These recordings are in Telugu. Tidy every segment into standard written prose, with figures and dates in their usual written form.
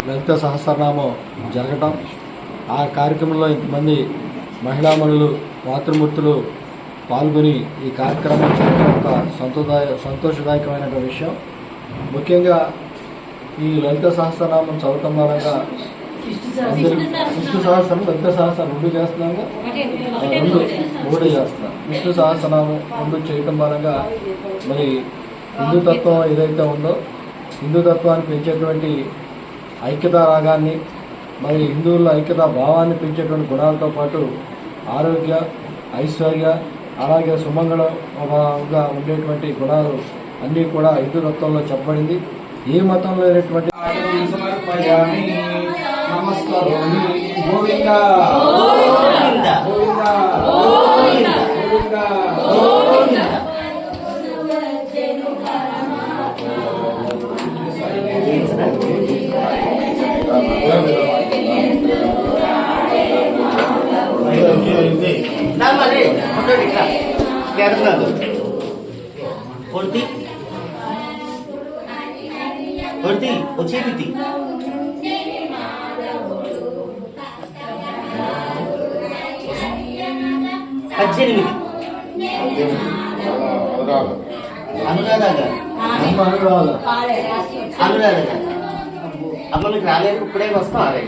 లలిత సహస్రనామం జరగటం, ఆ కార్యక్రమంలో ఇంతమంది మహిళామణులు మాతృమూర్తులు పాల్గొని ఈ కార్యక్రమం చేయడం ఒక సంతోషదాయకమైన విషయం. ముఖ్యంగా ఈ లలిత సహస్రనామం చదవటం మూలంగా విష్ణు సహస్రం లలిత సహస్రం రెండు చేస్తున్నాగా మూడు చేస్తున్నాం. విష్ణు సహస్రనామం రెండు చేయటం మూలంగా మరి హిందూతత్వం ఏదైతే ఉందో హిందూతత్వాన్ని పెంచేటువంటి ఐక్యతా రాగాన్ని, మరి హిందువుల ఐక్యతా భావాన్ని పెంచేటువంటి గుణాలతో పాటు ఆరోగ్య, ఐశ్వర్య, అలాగే సుమంగళంగా ఉండేటువంటి గుణాలు అన్నీ కూడా హిందూ తత్వంలో చెప్పబడింది. ఏ మతంలో లేనటువంటి వచ్చేది 18 అనురాధ అమ్మ మీకు రాలేదు, ఇప్పుడే వస్తాం. అదే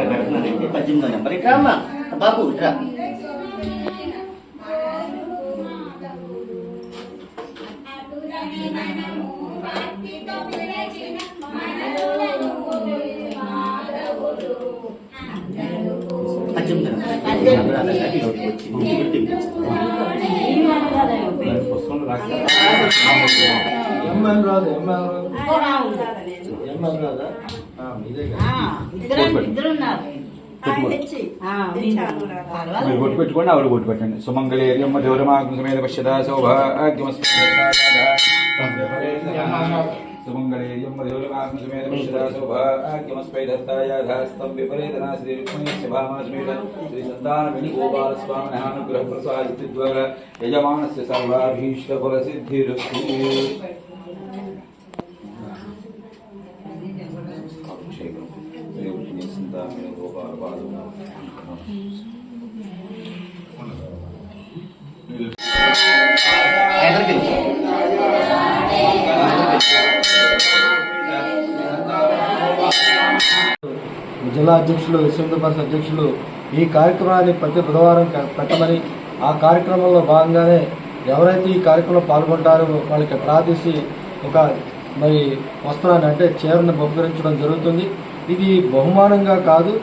గడుపునంటే 18వ నెంబర్. ఇట్రా అమ్మా బాబు, ఇట్రా. కొట్టు పెట్టుకోండి, ఆవిడ కొట్టు పెట్టండి. సుమంగళేర్యమ్మ దేవరమాగ్మేద పశ్యదా సౌభాగ్యమస్మి సుమంగళేర్యమ్మ దేవరమాగ్మేద పశ్యదా సౌభాగ్యమస్మై దత్తాయాధాస్తం విపరీతనా శ్రీ రుక్మిణీస్య భామాస్మేద శ్రీ సంతానమణి గోపాల స్వామినః అనుగ్రహ ప్రసాదిత్వర యజమానస్య సర్వాభీష్ట ఫలసిద్ధిరస్తు. జిల్లా అధ్యక్షులు, విశ్వ హిందూ పరిషత్ అధ్యక్షులు ఈ కార్యక్రమాన్ని ప్రతి బుధవారం పెట్టమని, ఆ కార్యక్రమంలో భాగంగానే ఎవరైతే ఈ కార్యక్రమంలో పాల్గొంటారో వాళ్ళకి ప్రార్థించి ఒక మరి వస్త్రాన్ని అంటే చీరను బహుకరించడం జరుగుతుంది. ఇది బహుమానంగా కాదు,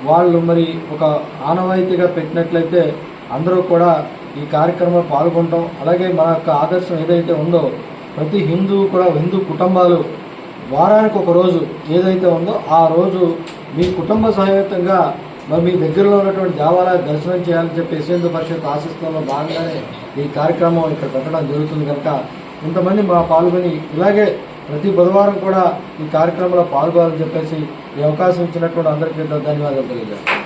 వాళ్ళు మరి ఒక ఆనవాయితీగా పెట్టినట్లయితే అందరూ కూడా ఈ కార్యక్రమంలో పాల్గొనడం. అలాగే మన యొక్క ఆదర్శం ఏదైతే ఉందో ప్రతి హిందువు కూడా, హిందూ కుటుంబాలు వారానికి ఒక రోజు ఏదైతే ఉందో ఆ రోజు మీ కుటుంబ సహితంగా మరి మీ దగ్గరలో ఉన్నటువంటి దేవాలయ దర్శనం చేయాలని చెప్పి విశ్వ హిందూ పరిషత్ ఆశిస్తంలో భాగంగానే ఈ కార్యక్రమం ఇక్కడ పెట్టడం జరుగుతుంది. కనుక ఇంతమంది పాల్గొని ఇలాగే ప్రతి బుధవారం కూడా ఈ కార్యక్రమంలో పాల్గొనాలని చెప్పేసి ఈ అవకాశం ఇచ్చినటువంటి అందరికీ ధన్యవాదాలు తెలియజేస్తాను.